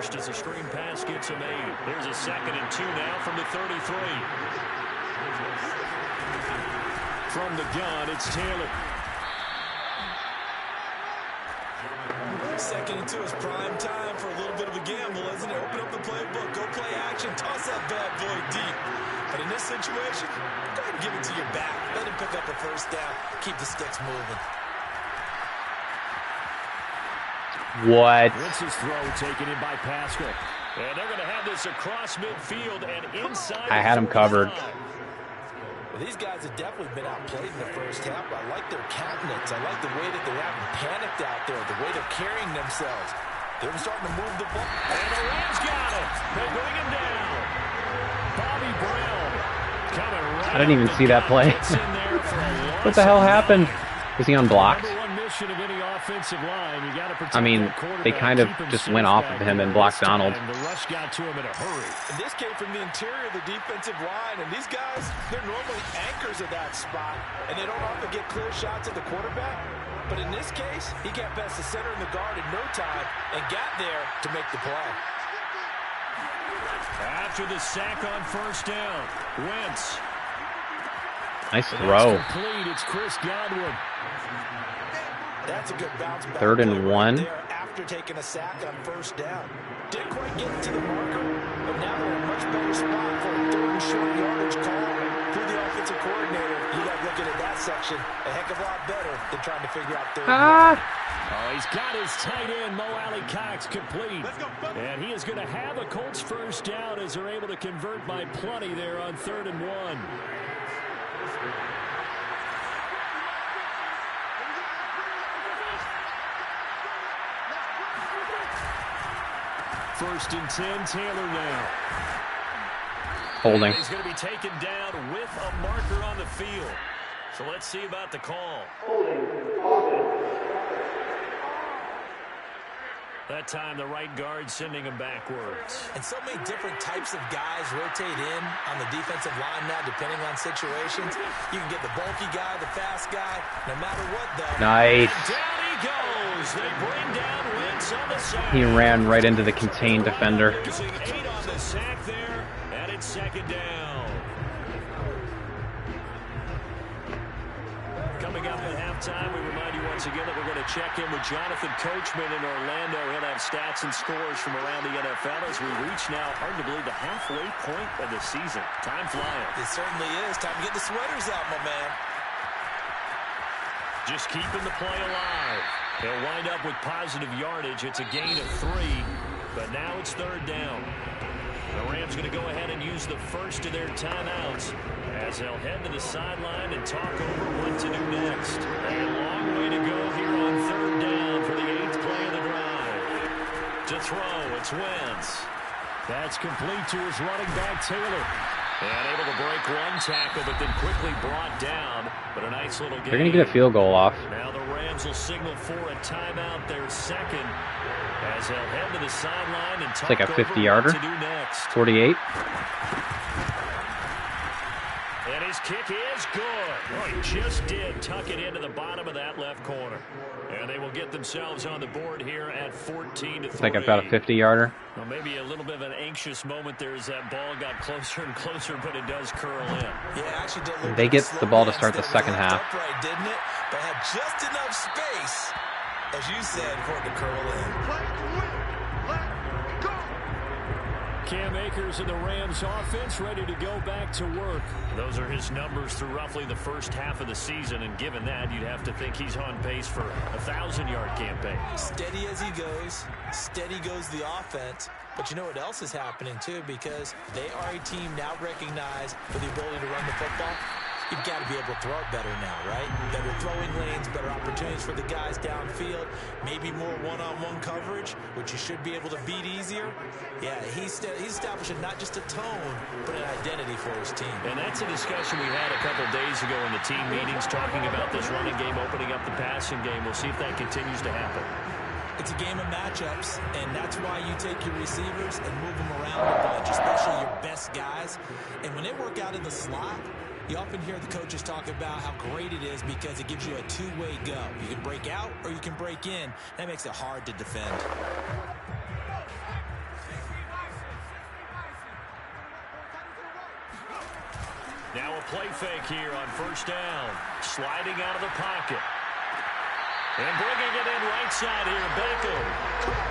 As a screen pass gets him 8. Here's a 2nd and 2 now from the 33. From the gun, it's Taylor. 2nd and 2 is prime time for a little bit of a gamble, isn't it? Open up the playbook, go play action, toss that bad boy deep. But in this situation, go ahead and give it to your back. Let him pick up a first down. Keep the sticks moving. What? Wentz's throw taken in by Pascal. And they're going to have this across midfield and inside. I had him covered. Well, these guys have definitely been outplayed in the first half. I like their countenance. I like the way that they haven't panicked out there, the way they're carrying themselves. They're starting to move the ball. And the Rams got it. They bring him down. Bobby Brown coming right. I didn't even see that play. What the hell happened? Was he unblocked? I mean, they kind of just went off of him and blocked Donald. The rush got to him in a hurry. And this came from the interior of the defensive line. And these guys, they're normally anchors of that spot. And they don't often get clear shots at the quarterback. But in this case, he got past the center and the guard in no time and got there to make the play. After the sack on first down, Wentz. Nice throw. It's Chris Godwin. That's a good bounce back. 3rd and 1. After taking a sack on first down. Didn't quite get to the marker, but now they're in a much better spot for a 3rd and short yardage call. Through the offensive coordinator, you like looking at that section a heck of a lot better than trying to figure out 3rd and 1. Oh, he's got his tight end, Mo Alley Cox, complete. And he is going to have a Colts first down as they're able to convert by plenty there on 3rd and 1. First and 10, Taylor now. Holding. He's going to be taken down with a marker on the field. So let's see about the call. That time, the right guard sending him backwards. And so many different types of guys rotate in on the defensive line now, depending on situations. You can get the bulky guy, the fast guy, no matter what, though. Nice. And down he goes. They bring down Wentz on the sack. He ran right into the contained defender. Losing 8 on the sack there, and it's 2nd down. Coming up at halftime, we remind you once again that we're going to check in with Jonathan Coachman in Orlando. He'll have stats and scores from around the NFL as we reach now, hard to believe, the halfway point of the season. Time flying. It certainly is. Time to get the sweaters out, my man. Just keeping the play alive. He'll wind up with positive yardage. It's a gain of 3, but now it's 3rd down. The Rams going to go ahead and use the first of their timeouts as they'll head to the sideline and talk over what to do next. A long way to go here on 3rd down for the 8th play of the drive. To throw, it's Wentz. That's complete to his running back, Taylor. And able to break one tackle, but then quickly brought down. But a nice little game. They're going to get a field goal off. Now the Rams will signal for a timeout, their second, as they'll head to the sideline and talk it's like a 50-yarder. 48. And his kick is good. Oh, he just did tuck it into the bottom of that left corner. And they will get themselves on the board here at 14-3. It's like about a 50-yarder. Well, maybe a little bit of an anxious moment there as that ball got closer and closer, but it does curl in. Yeah, actually did they get the ball to start the second half. Upright, didn't it? But had just enough space, as you said, for it to curl in. Cam Akers and the Rams offense ready to go back to work. Those are his numbers through roughly the first half of the season, and given that, you'd have to think he's on pace for a 1,000-yard campaign. Steady as he goes, steady goes the offense. But you know what else is happening, too, because they are a team now recognized for the ability to run the football. You've got to be able to throw it better now, right? Better throwing lanes, better opportunities for the guys downfield, maybe more one-on-one coverage, which you should be able to beat easier. Yeah, he's establishing not just a tone, but an identity for his team. And that's a discussion we had a couple days ago in the team meetings, talking about this running game, opening up the passing game. We'll see if that continues to happen. It's a game of matchups, and that's why you take your receivers and move them around a bunch, especially your best guys. And when they work out in the slot, you often hear the coaches talk about how great it is because it gives you a two-way go. You can break out or you can break in. That makes it hard to defend. Now a play fake here on first down. Sliding out of the pocket. And bringing it in right side here, Beckham.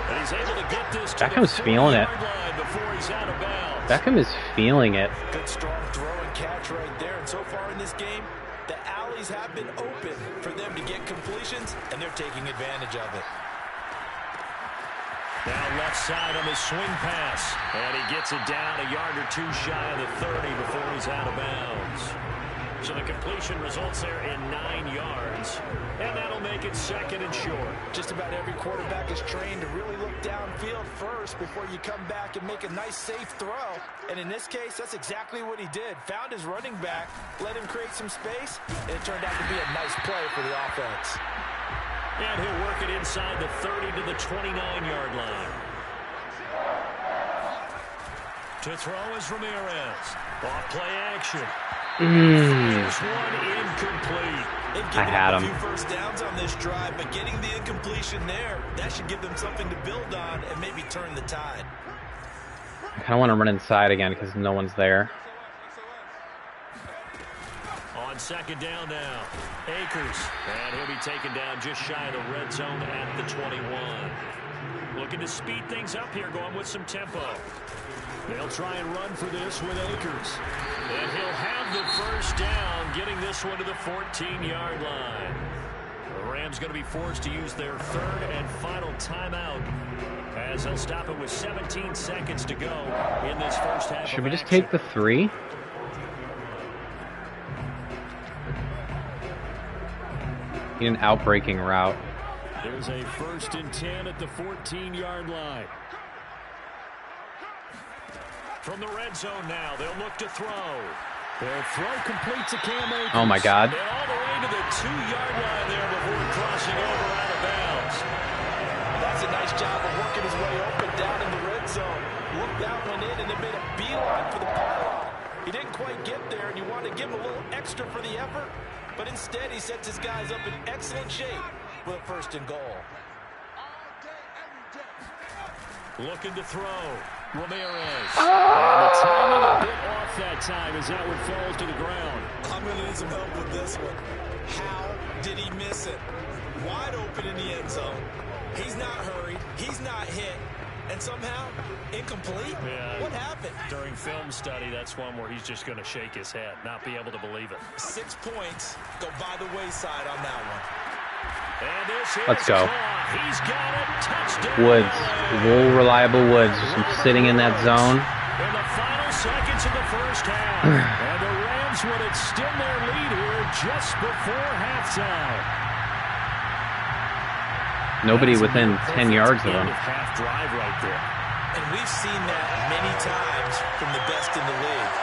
And he's able to get this to Beckham's the feeling it. line before he's out of bounds. Beckham is feeling it. Good strong throw and catch right there. And so far in this game, the alleys have been open for them to get completions, and they're taking advantage of it. Now left side on the swing pass. And he gets it down a yard or two shy of the 30 before he's out of bounds. So the completion results there in 9 yards. And that'll make it second and short. Just about every quarterback is trained to really look downfield first before you come back and make a nice, safe throw. And in this case, that's exactly what he did. Found his running back, let him create some space, and it turned out to be a nice play for the offense. And he'll work it inside the 30 to the 29-yard line. To throw is Ramirez. Off play action. Here's one incomplete. I had him. A few first downs on this drive, but getting the incompletion there, that should give them something to build on and maybe turn the tide. I kind of want to run inside again because no one's there. On second down now, Akers. And he'll be taken down just shy of the red zone at the 21. Looking to speed things up here, going with some tempo. They'll try and run for this with Akers. And he'll have the first down, getting this one to the 14-yard line. The Rams going to be forced to use their third and final timeout as they'll stop it with 17 seconds to go in this first half. Should we just take the 3? Need an outbreaking route. There's a 1st and 10 at the 14-yard line. From the red zone now, they'll look to throw. Their throw completes to Cam Akers. Oh, my God. And all the way to the 2-yard line there before crossing over out of bounds. That's a nice job of working his way open down in the red zone. Looked that one in and then made a beeline for the pylon. He didn't quite get there, and you want to give him a little extra for the effort, but instead he sets his guys up in excellent shape with a 1st and goal. Looking to throw. Ramirez. And the timing a bit off that time as that one falls to the ground. I'm going to need some help with this one. How did he miss it? Wide open in the end zone. He's not hurried. He's not hit. And somehow, incomplete? Yeah. What happened? During film study, that's one where he's just going to shake his head, not be able to believe it. 6 points go by the wayside on that one. And this Let's go. He's got it. Touchdown. Woods. Wool reliable Woods. Just sitting in that zone. In the final seconds of the first half. And the Rams would extend their lead here just before halftime. Nobody within 10 yards of him. Half drive right there. And we've seen that many times from the best in the league.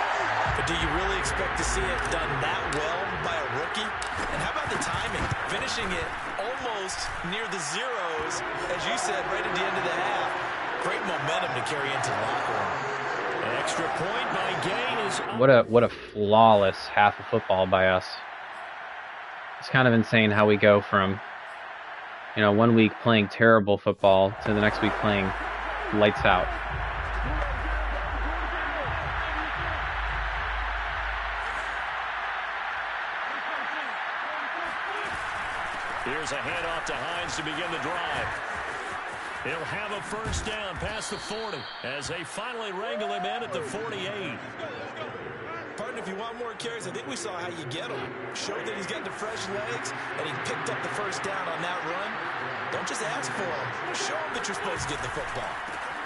But do you really expect to see it done that well by a rookie? And how about the timing? Finishing it almost near the zeros, as you said, right at the end of the half. Great momentum to carry into the locker room. An extra point by Gain is What a flawless half of football by us. It's kind of insane how we go from, you know, 1 week playing terrible football to the next week playing lights out. Here's a handoff to Hines to begin the drive. He'll have a first down past the 40 as they finally wrangle him in at the 48. Partner, if you want more carries, I think we saw how you get him. Showed that he's got the fresh legs, and he picked up the first down on that run. Don't just ask for him. Show him that you're supposed to get the football.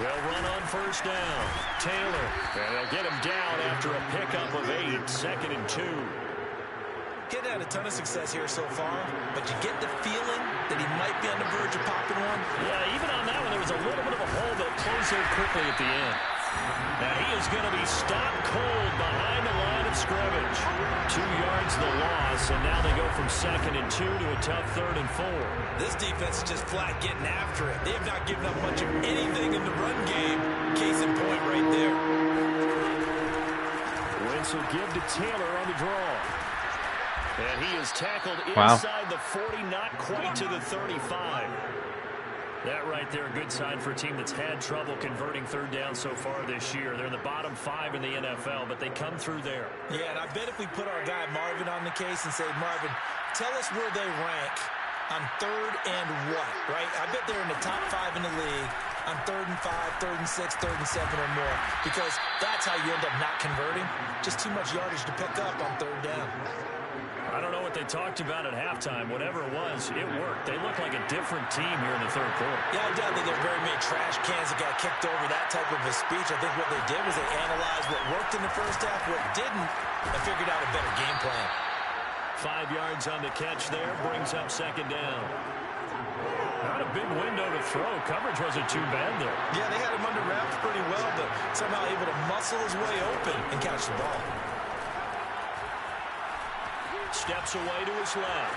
They'll run on first down. Taylor, and they'll get him down after a pickup of 8, 2nd and 2. He's had a ton of success here so far, but you get the feeling that he might be on the verge of popping one. Yeah, even on that one, there was a little bit of a hole that closed there quickly at the end. Now he is going to be stopped cold behind the line of scrimmage. 2 yards the loss, and now they go from 2nd and 2 to a tough 3rd and 4. This defense is just flat getting after it. They have not given up much of anything in the run game. Case in point right there. Wentz will give to Taylor on the draw. And he is tackled Wow. inside the 40, not quite to the 35. That right there, a good sign for a team that's had trouble converting third down so far this year. They're in the bottom 5 in the NFL, but they come through there. Yeah, and I bet if we put our guy Marvin on the case and say, Marvin, tell us where they rank on third and what, right? I bet they're in the top 5 in the league on 3rd and 5, 3rd and 6, 3rd and 7 or more, because that's how you end up not converting. Just too much yardage to pick up on third down. I don't know what they talked about at halftime. Whatever it was, it worked. They look like a different team here in the third quarter. Yeah, I doubt that there were very many trash cans that got kicked over, that type of a speech. I think what they did was they analyzed what worked in the first half, what didn't, and figured out a better game plan. 5 yards on the catch there, brings up second down. Not a big window to throw. Coverage wasn't too bad there. Yeah, they had him under wraps pretty well, but somehow able to muscle his way open and catch the ball. Steps away to his left.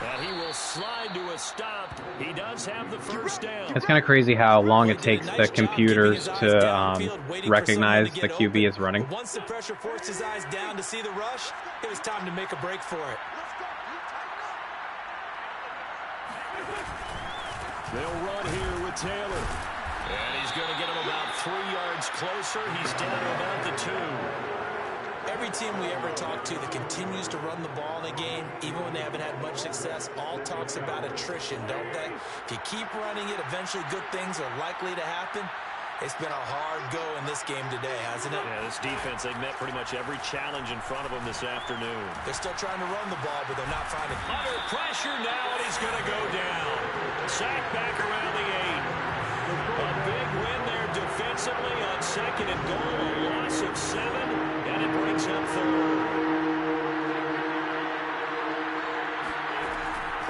And he will slide to a stop. He does have the first down. It's kind of crazy how long it takes the computers to recognize the QB is running. Once the pressure forced his eyes down to see the rush, it was time to make a break for it. They'll run here with Taylor. And he's going to get him about 3 yards closer. He's down to about the 2. Every team we ever talk to that continues to run the ball in a game, even when they haven't had much success, all talks about attrition, don't they? If you keep running it, eventually good things are likely to happen. It's been a hard go in this game today, hasn't it? Yeah, this defense, they've met pretty much every challenge in front of them this afternoon. They're still trying to run the ball, but they're not finding it. Under pressure now, and he's going to go down. Sack back around the 8. A big win there defensively on second and goal. A loss of 7, and it brings up third.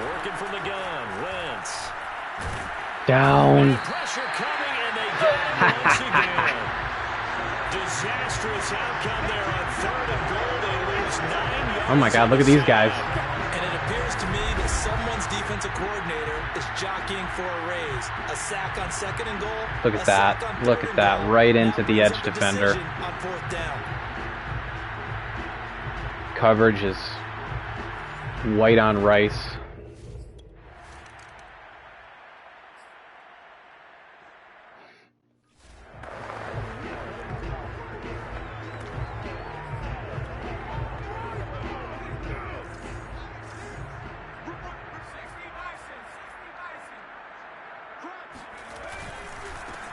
Working from the gun, Wentz. Down. Pressure coming, and they get it once again. Disastrous outcome there on third and goal. They lose 9 yards. Oh my God, look at these guys. And it appears to me that someone's defensive coordinator is jockeying for a raise. A sack on second and goal. Look at that. Look at that. Right into the edge defender. On fourth down. Coverage is white on rice.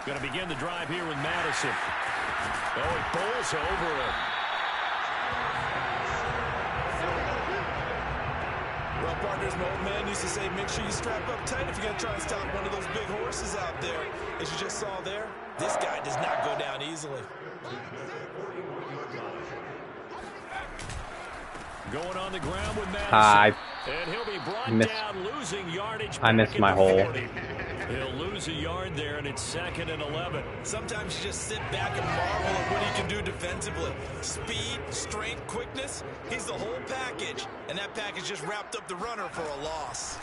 Going to begin the drive here with Madison. Oh, it bowls over him. Well, partners, my old man used to say, make sure you strap up tight if you're going to try and stop one of those big horses out there. As you just saw there, this guy does not go down easily. Going on the ground with Madison. And he'll be brought down, losing yardage. I missed my hole. He'll lose a yard there, and it's 2nd and 11. Sometimes you just sit back and marvel at what he can do defensively. Speed, strength, quickness, he's the whole package. And that package just wrapped up the runner for a loss.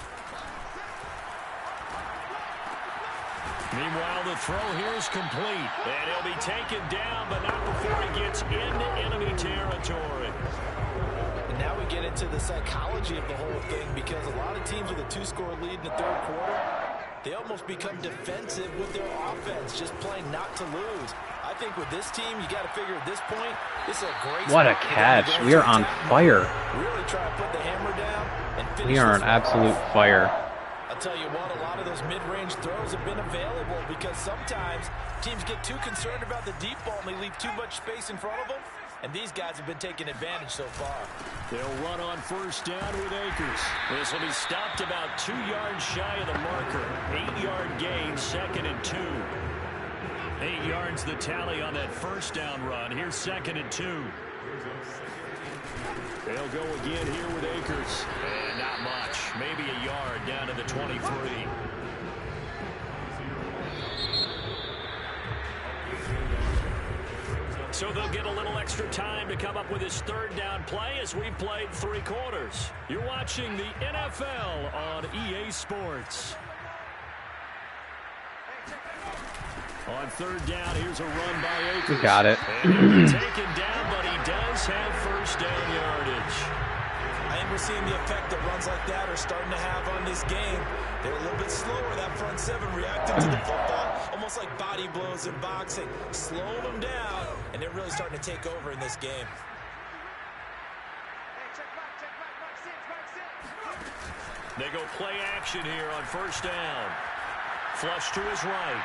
Meanwhile, the throw here is complete. And he'll be taken down, but not before he gets into enemy territory. And now we get into the psychology of the whole thing, because a lot of teams with a 2-score lead in the third quarter, they almost become defensive with their offense, just playing not to lose. I think with this team, you got to figure at this point, this is a great. What a catch. We are on fire. Really try to put the hammer down and finish. We are on absolute fire. I'll tell you what, a lot of those mid-range throws have been available, because sometimes teams get too concerned about the deep ball and they leave too much space in front of them. And these guys have been taking advantage so far. They'll run on first down with Akers. This will be stopped about 2 yards shy of the marker. 8-yard gain, 2nd and 2. 8 yards the tally on that first down run. Here's 2nd and 2. They'll go again here with Akers. And not much. Maybe a yard down to the 23. So they'll get a little extra time to come up with his third down play as we've played 3 quarters. You're watching the NFL on EA Sports. On third down, here's a run by Akers. We got it. Taken down, but he does have first down yardage. I think we're seeing the effect that runs like that are starting to have on this game. They're a little bit slower, that front seven, reacting to the football, almost like body blows in boxing. Slow them down, and they're really starting to take over in this game. They go play action here on first down. Flush to his right.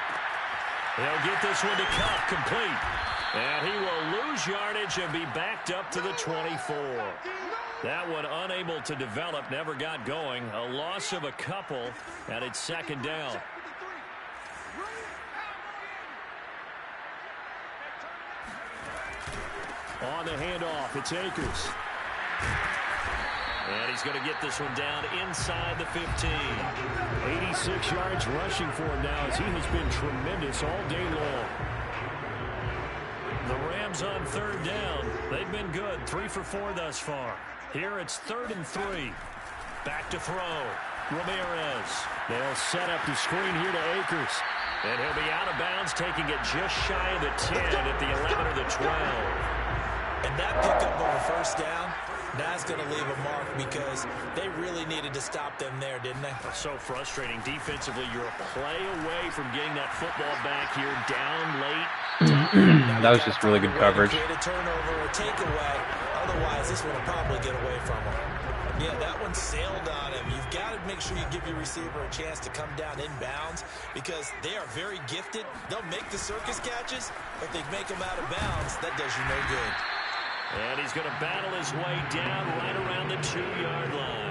They'll get this one to Cup, complete. And he will lose yardage and be backed up to the 24. That one unable to develop, never got going. A loss of a couple, and it's second down. On the handoff, it's Akers. And he's going to get this one down inside the 15. 86 yards rushing for him now as he has been tremendous all day long. The Rams on third down. They've been good. 3 for 4 thus far. Here it's 3rd and 3. Back to throw. Ramirez. They'll set up the screen here to Akers. And he'll be out of bounds, taking it just shy of the 10 at the 11 or the 12. And that pickup of a first down, that's going to leave a mark because they really needed to stop them there, didn't they? So frustrating. Defensively, you're a play away from getting that football back here down late. That was just really good coverage. Create a turnover or takeaway. Otherwise, this one will probably get away from them. Yeah, that one sailed on him. You've got to make sure you give your receiver a chance to come down inbounds because they are very gifted. They'll make the circus catches, but they make them out of bounds. That does you no good. And he's going to battle his way down right around the 2-yard line.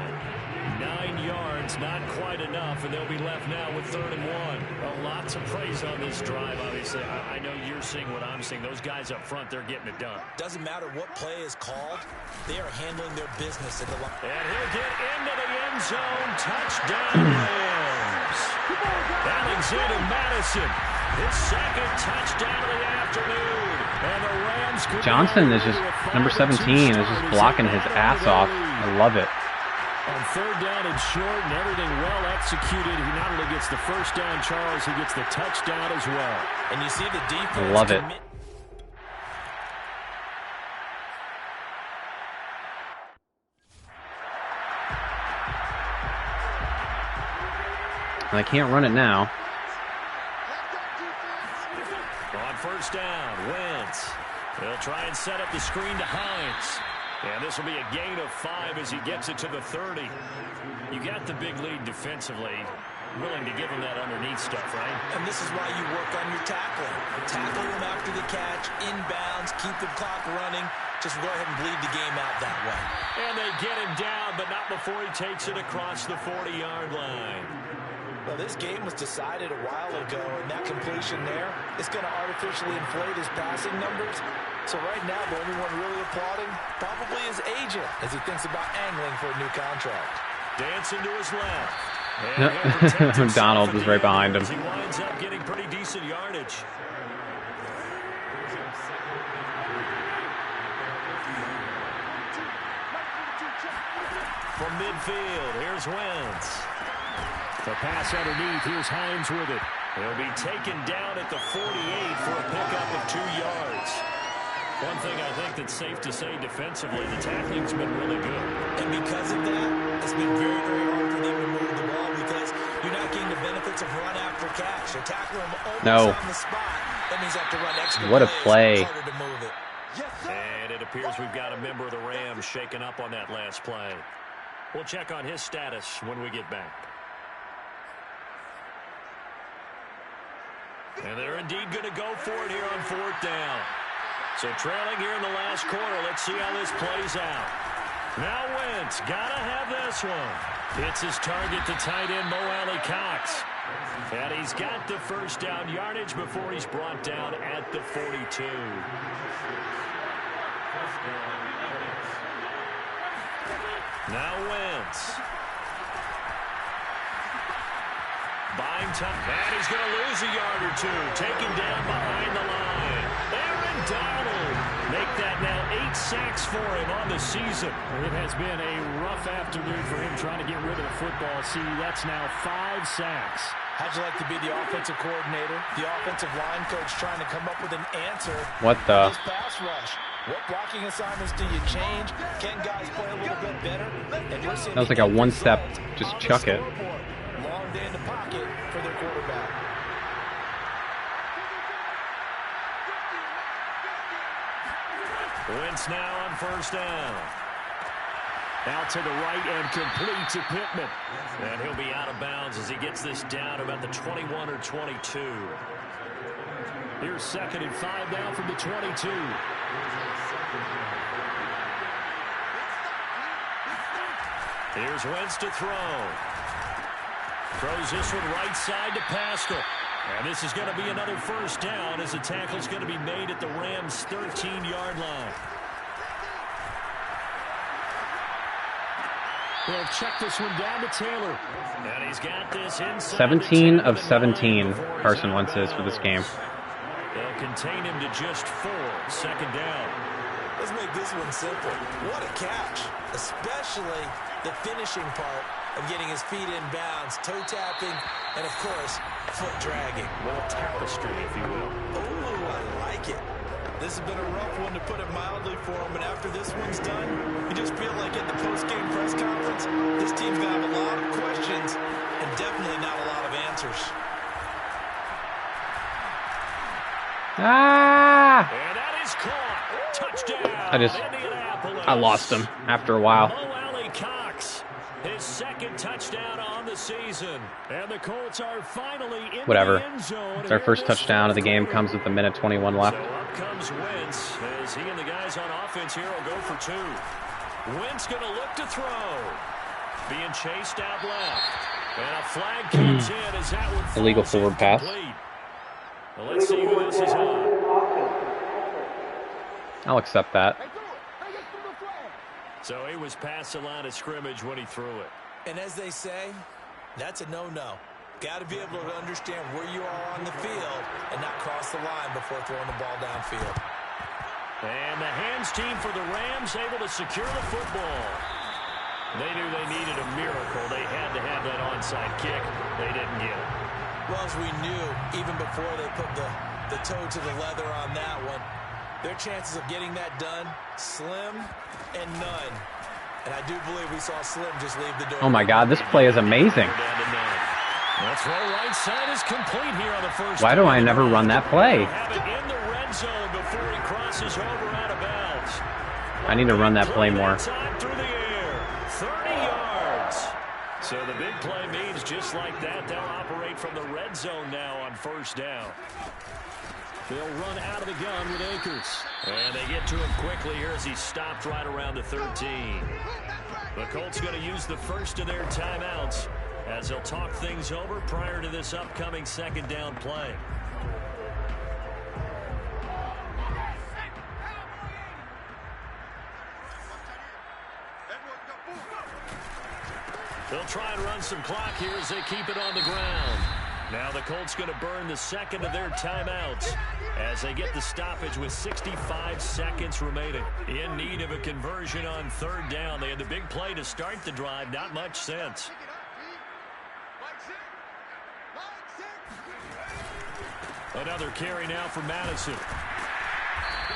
9 yards, not quite enough, and they'll be left now with 3rd and 1. Well, lots of praise on this drive, obviously. I know you're seeing what I'm seeing. Those guys up front, they're getting it done. Doesn't matter what play is called. They are handling their business at the line. And he'll get into the end zone. Touchdown, Rams. Alexander Madison, his 2nd touchdown of the afternoon. And the Rams could Johnson is just, number 17, is just blocking his ass off. I love it. On 3rd down and short and everything well executed. He not only gets the first down, Charles, he gets the touchdown as well. And you see the defense. I love it. I can't run it now. On first down, Wentz. They'll try and set up the screen to Hines. And this will be a gain of 5 as he gets it to the 30. You got the big lead defensively. Willing to give him that underneath stuff, right? And this is why you work on your tackling. Tackle him after the catch, inbounds, keep the clock running. Just go ahead and bleed the game out that way. And they get him down, but not before he takes it across the 40-yard line. Well, this game was decided a while ago, and that completion there is going to artificially inflate his passing numbers. So right now, the only one really applauding probably his agent as he thinks about angling for a new contract. Dancing to his left. Donald was right behind him. He winds up getting pretty decent yardage. From midfield, here's Wentz. The pass underneath, here's Hines with it. He'll be taken down at the 48 for a pickup of 2 yards. One thing I think that's safe to say defensively, the tackling's been really good. And because of that, it's been very, very hard for them to move the ball because you're not getting the benefits of run after catch. They're tackling him almost on the spot. That means they have to run extra What a play. harder to move it. And it appears we've got a member of the Rams shaken up on that last play. We'll check on his status when we get back. And they're indeed going to go for it here on 4th down. So trailing here in the last quarter. Let's see how this plays out. Now Wentz, gotta have this one. It's his target to tight end Mo Alley Cox. And he's got the first down yardage before he's brought down at the 42. Now Wentz. Buying time. And he's going to lose a yard or 2. Taken down behind the line. Aaron Donald. Make that now 8 sacks for him on the season. It has been a rough afternoon for him trying to get rid of the football. See, that's now 5 sacks. How'd you like to be the offensive coordinator, the offensive line coach trying to come up with an answer What the? for this pass rush? What blocking assignments do you change? Can guys play a little bit better? And we're seeing That was like a one-step, just chuck it. Long day in the pocket for their quarterback. Wentz now on first down. Out to the right and complete to Pittman. And he'll be out of bounds as he gets this down about the 21 or 22. Here's 2nd and 5 now from the 22. Here's Wentz to throw. Throws this one right side to Pascal. And this is going to be another first down as the tackle's going to be made at the Rams' 13-yard line. They'll check this one down to Taylor. And he's got this inside 17 of 17 Carson Wentz is for this game. They'll contain him to just 4. 2nd down. Let's make this one simple. What a catch, especially the finishing part of getting his feet in bounds, toe tapping, and of course, foot dragging. A little tapestry, if you will. Oh, I like it. This has been a rough one, to put it mildly, for him, and after this one's done, you just feel like at the post-game press conference, this team's going to have a lot of questions and definitely not a lot of answers. Ah! And that is caught. Touchdown. I lost him after a while. Cox, his 2nd touchdown on the season. And the Colts are finally in Whatever. the end zone. It's our first touchdown of the game. Comes with a minute 21 left. So up comes Wentz as he and the guys on offense here will go for 2. Wentz going to look to throw. Being chased out left. And a flag comes in as that one falls Illegal forward pass. Well, let's see who this is on. I'll accept that. So he was past the line of scrimmage when he threw it. And as they say, that's a no-no. Got to be able to understand where you are on the field and not cross the line before throwing the ball downfield. And the hands team for the Rams able to secure the football. They knew they needed a miracle. They had to have that onside kick. They didn't get it. Well, as we knew, even before they put the toe to the leather on that one, their chances of getting that done, slim and none. And I do believe we saw Slim just leave the door. Oh my God, this play is amazing. That throw right side is complete here on the first. Why do I never run that play? Have it in the red zone before he crosses over out of bounds. I need to run that play more. Through the air, 30 yards. So the big play means just like that, they'll operate from the red zone now on first down. They'll run out of the gun with Akers. And they get to him quickly here as he stopped right around the 13. The Colts going to use the first of their timeouts as they'll talk things over prior to this upcoming 2nd down play. They'll try and run some clock here as they keep it on the ground. Now the Colts going to burn the 2nd of their timeouts as they get the stoppage with 65 seconds remaining. In need of a conversion on 3rd down. They had the big play to start the drive. Not much sense. Another carry now for Madison.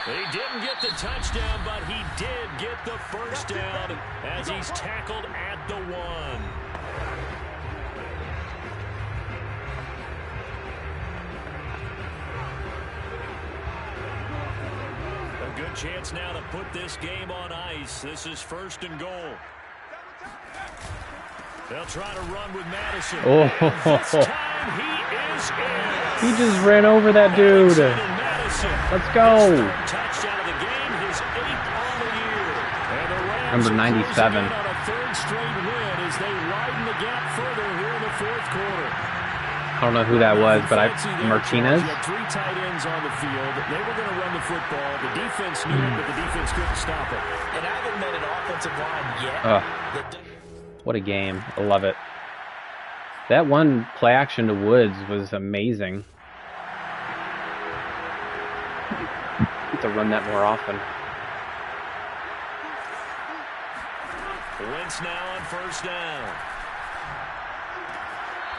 He didn't get the touchdown, but he did get the first down as he's tackled at the 1. A good chance now to put this game on ice. This is 1st and goal. They'll try to run with Madison. Oh, this time he is in. He just ran over that dude. Let's go. Touchdown of the game, his 8th on the year. And the Rams Number 97. on a 3rd straight win as they widen the gap further here in the 4th quarter. I don't know who that was, but Martinez. You had 3 tight ends on the field. They were going to run the football. The defense knew it, but the defense couldn't stop it. And I haven't met an offensive line yet. What a game. I love it. That one play action to Woods was amazing. Need to run that more often. Wentz now on 1st down.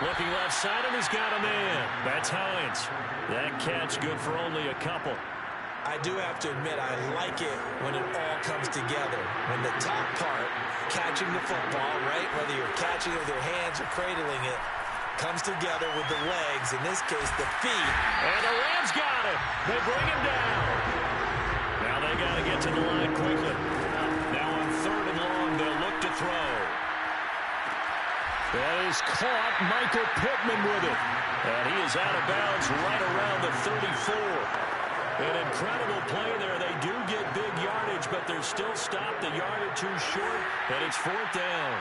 Looking left side, and he's got a man. That's Hines. That catch good for only a couple. I do have to admit, I like it when it all comes together. When the top part, catching the football, right, whether you're catching it with your hands or cradling it, comes together with the legs, in this case, the feet. And the Rams got him. They bring him down. Now they got to get to the line quickly. Now on 3rd and long, they'll look to throw. That is caught. Michael Pittman with it. And he is out of bounds right around the 34. An incredible play there. They do get big yardage, but they're still stopped a yard or two short, and it's 4th down.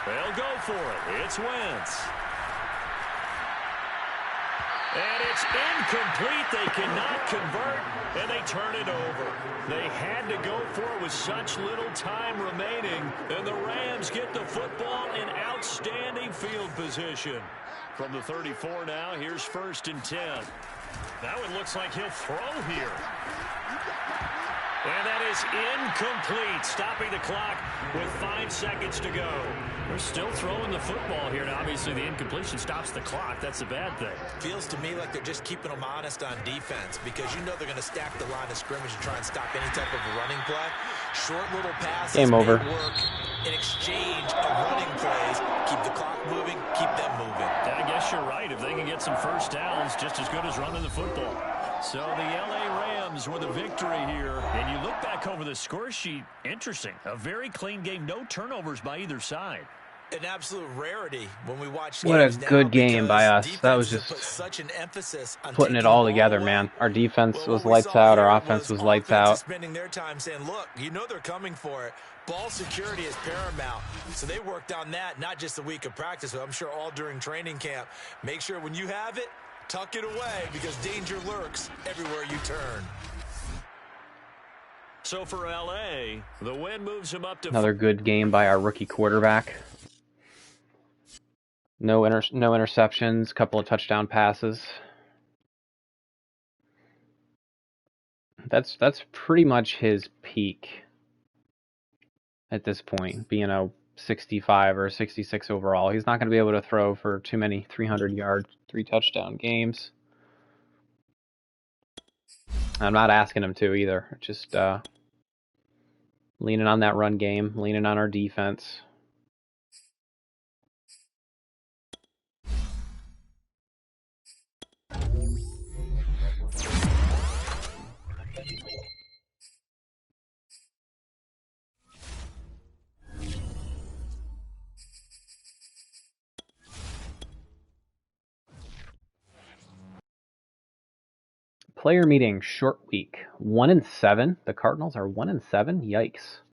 They'll go for it. It's Wentz. And it's incomplete. They cannot convert, and they turn it over. They had to go for it with such little time remaining, and the Rams get the football in outstanding field position. From the 34 now, here's 1st and 10. Now it looks like he'll throw here. And that is incomplete, stopping the clock with 5 seconds to go. They're still throwing the football here. Now, obviously, the incompletion stops the clock. That's a bad thing. Feels to me like they're just keeping them honest on defense because you know they're going to stack the line of scrimmage and try and stop any type of a running play. Short little passes Game over. may work in exchange of running plays. Keep the clock moving, keep them moving. I guess you're right. If they can get some first downs, just as good as running the football. So the L.A. Rams with a victory here. And you look back over the score sheet, interesting. A very clean game, no turnovers by either side. An absolute rarity when we watch What a games good now game by us. That was defenses just put such an emphasis on putting it taking all the ball together, away. man. Our defense Well, was what we lights saw out. here Our offense was lights offense out. spending their time saying, look, you know they're coming for it. Ball security is paramount. So they worked on that, not just a week of practice, but I'm sure all during training camp. Make sure when you have it, tuck it away because danger lurks everywhere you turn. So for L.A., the win moves him up to... Another good game by our rookie quarterback. No interceptions, couple of touchdown passes. That's pretty much his peak at this point, being a 65 or 66 overall. He's not going to be able to throw for too many 300-yard, 3-touchdown games. I'm not asking him to either. Just leaning on that run game, leaning on our defense. Player meeting, short week. 1-7. The Cardinals are 1-7. Yikes.